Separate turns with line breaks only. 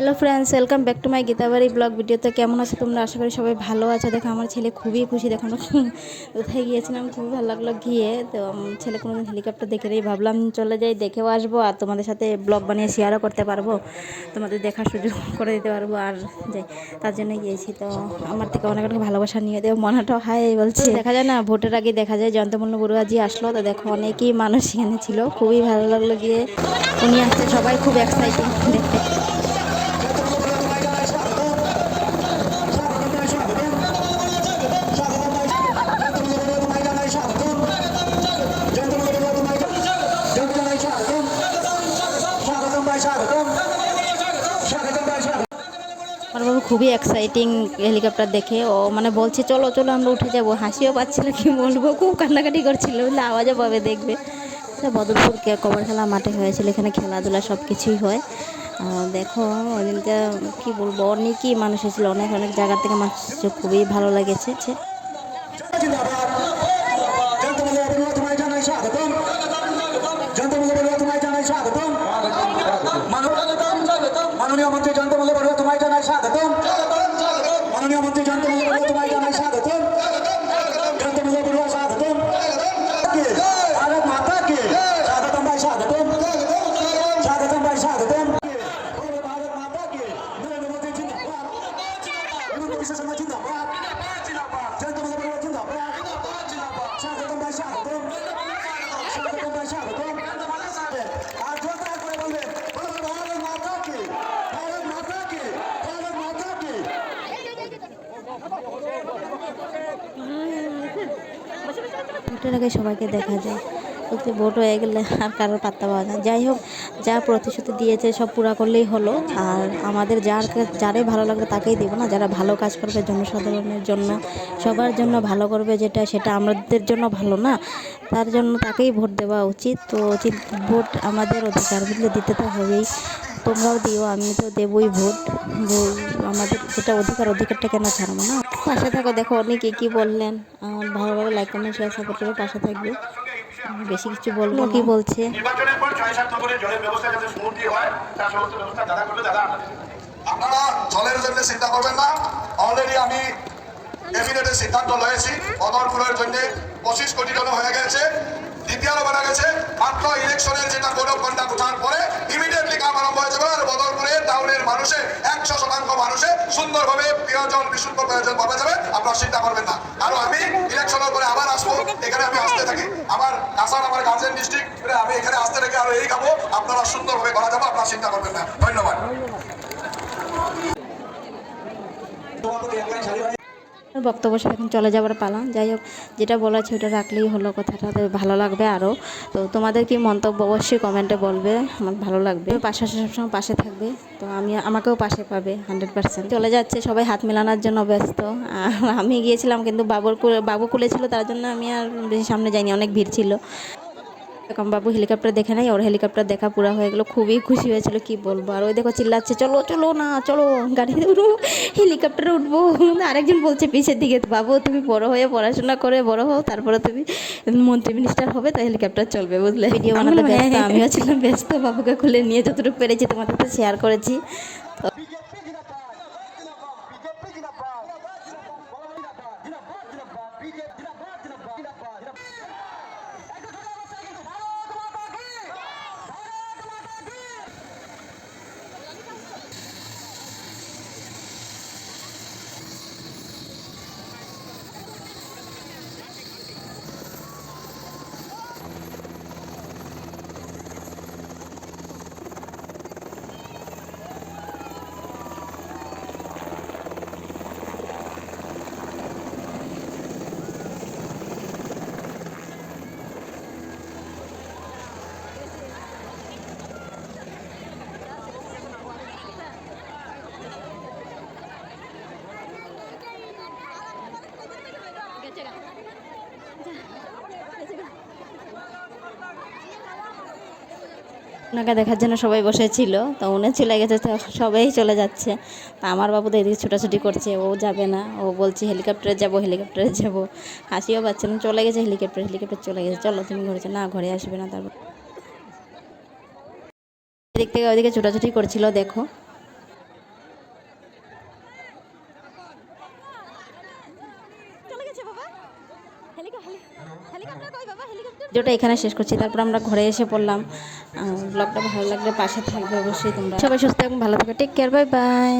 Hello friends, welcome back to my Geetabari blog ভিডিওতে। কেমন আছো তোমরা? আশা করি সবাই ভালো আছো। দেখো আমার ছেলে খুবই খুশি। দেখো আমরা কোথায় গিয়েছিলাম, খুবই ভালো লাগলো গিয়ে। তো ছেলে কোনোদিন হেলিকপ্টার দেখে নেই, ভাবলাম চলে যাই, দেখেও আসবো আর তোমাদের সাথে ব্লগ বানিয়ে শেয়ারও করতে পারবো, তোমাদের দেখার সুযোগ করে দিতে পারবো। আর যাই, তার জন্য গিয়েছি। তো আমার থেকে অনেক অনেক ভালোবাসা নিয়ে দেবো, মনাটাও হাই বলছে। দেখা যায় না, ভোটের আগে দেখা যায় জয়ন্তমল্ল বড়ুয়াজি আসলো। তো দেখো অনেকই মানুষ এখানে ছিল, খুবই ভালো লাগলো গিয়ে। উনি আসছে, সবাই খুব এক্সাইটিং দেখতে। আমার বাবু খুবই এক্সাইটিং হেলিকপ্টার দেখে। ও মানে বলছে চলো চলো আমরা উঠে যাবো, হাসিও পাচ্ছিল, কি বলবো, খুব কান্নাকাটি করছিল, বলে আওয়াজও পাবে দেখবে। বদরপুর কবার খেলা মাঠে হয়েছিল, এখানে খেলাধুলা সব কিছুই হয়। দেখো ওইদিনকে কী বলবো, অনেকই মানুষ এসেছিলো, অনেক অনেক জায়গার থেকে মানুষ এসেছে, খুবই ভালো লেগেছে।
মাননীয় মন্ত্রী জয়ন্তমল্ল বড়ুয়া তোমায় জানাই স্বাগতম। মাননীয় মন্ত্রী জয়ন্তমল্ল বড়ুয়া তোমায় জানাই স্বাগতম। জয়ন্তমল্ল বড়ুয়া স্বাগতম। ভারত মাতা কে স্বাগতম ভাই, স্বাগতম স্বাগতম ভাই, স্বাগতম। ভারত মাতা কে নরেন্দ্র মোদী জিন্দাবাদ, হিমন্ত বিশ্ব শর্মা জিন্দাবাদ, জয়ন্তমল্ল বড়ুয়া জিন্দাবাদ, স্বাগতম ভাই, স্বাগতম স্বাগতম ভাই, স্বাগতম। আর জোরদার করে বলবেন ভারত মাতা কে, ভারত মাতা কে, ভারত মাতা কে।
ভোটের আগে সবাইকে দেখা যায়, বলতে ভোট হয়ে গেলে আর কারোর পাত্তা পাওয়া যায়। যাই হোক, যা প্রতিশ্রুতি দিয়েছে সব পুরা করলেই হলো। আর আমাদের যারাই ভালো লাগবে তাকেই দেবো না, যারা ভালো কাজ করবে জনসাধারণের জন্য, সবার জন্য ভালো করবে, সেটা আমাদের জন্য ভালো না, তার জন্য তাকেই ভোট দেওয়া উচিত। তো ভোট আমাদের অধিকার, বুঝলে, দিতে তো হবেই। তোমরাও দিও, আমি তো দেবই ভোট। আমাদের যেটা অধিকারটা কেন ছাড়বো না। পাশে থাকো, দেখো অনেকে কি বললেন। ভালোভাবে লাইক কমেন্ট শেয়ার সাপোর্ট করে পাশে থাকবে। বেশি কিছু বলবো কি বলছে।
নির্বাচনের পর 6-7 নম্বরে জলের ব্যবস্থা যাতে স্মুথলি হয়, তার সমস্ত ব্যবস্থা দাদা করবে। দাদা আপনারা জলের জন্য চিন্তা করবেন না। অলরেডি আমি ক্যাবিনেটের সিদ্ধান্ত লয়েছি, বদরপুরের জন্য 25 কোটি টাকা হয়ে গেছে, দ্বিতীয়বার বাড়া গেছে। মাত্র ইলেকশনের যেটা কোড অফ কন্ডাক্ট ওঠার পরে ইমিডিয়েটলি কাম আরম্ভ হয়ে যাবে। আর বদরপুরে টাউনের মানুষের 100% মানুষে সুন্দরভাবে পেয় জল, বিশুদ্ধ পেয় জল পাওয়া যাবে। আপনারা চিন্তা করবেন না। আর আমি ইলেকশনের পরে আবার আসবো, এখানে আমি আসতে থাকি। আমার কাছাড়, আমার গার্জেন ডিস্ট্রিক্ট, আমি এখানে আসতে থাকি, আর এই খাবো আপনারা সুন্দরভাবে করা যাবো, আপনারা চিন্তা করবেন না। ধন্যবাদ।
বক্তব্য সব এখন চলে যাবার পালা। যাই হোক, যেটা বলা আছে ওটা রাখলেই হলো, কথাটা ভালো লাগবে আরও। তো তোমাদের কি মন্তব্য অবশ্যই কমেন্টে বলবে, আমার ভালো লাগবে। পাশে সবসময় পাশে থাকবে, তো আমাকেও পাশে পাবে 100%। চলে যাচ্ছে, সবাই হাত মেলানোর জন্য ব্যস্ত। আর আমি গিয়েছিলাম কিন্তু বাবু কুলে ছিল, তার জন্য আমি আর বেশি সামনে যাইনি, অনেক ভিড় ছিল। এরকম বাবু হেলিকপ্টার দেখে নাই, ওর হেলিকপ্টার দেখা পুরা হয়ে গেলো, খুবই খুশি হয়েছিল, কি বলবো। আর ওই দেখো চিল্লাচ্ছে, চলো চলো না, চলো গাড়িতে উঠবো, হেলিকপ্টারে উঠবো। আরেকজন বলছে পিছের দিকে, বাবু তুমি বড় হয়ে পড়াশোনা করে বড় হও, তারপরে তুমি মন্ত্রী মিনিস্টার হবে, তো হেলিকপ্টার চলবে, বুঝলে। ভিডিও বানাতে ব্যস্ত, আমিও ছিলাম ব্যস্ত, বাবুকে খুলে নিয়ে যতটুকু পেরেছি তোমাদের সাথে শেয়ার করেছি। ওনাকে দেখার জন্য সবাই বসেছিল, তো উনি চলে গেছে, তো সবাই চলে যাচ্ছে। তা আমার বাবু তো এদিকে ছোটাছুটি করছে, ও যাবে না, ও বলছে হেলিকপ্টারে যাব, হেলিকপ্টারে যাব, হাসিও পাচ্ছে না। চলে গেছে হেলিকপ্টার চলে গেছে, চলো তুমি ঘরে না, ঘরে আসবে না। তারপর এদিক থেকে ওইদিকে ছোটাছুটি করছিল, দেখো। ভিডিওটা এখানে শেষ করছি, তারপর আমরা ঘরে এসে পড়লাম। ব্লগটা ভালো লাগলে পাশে থাকবে অবশ্যই তোমরা। সবাই সুস্থ এবং ভালো থাকবে। Take care, bye by.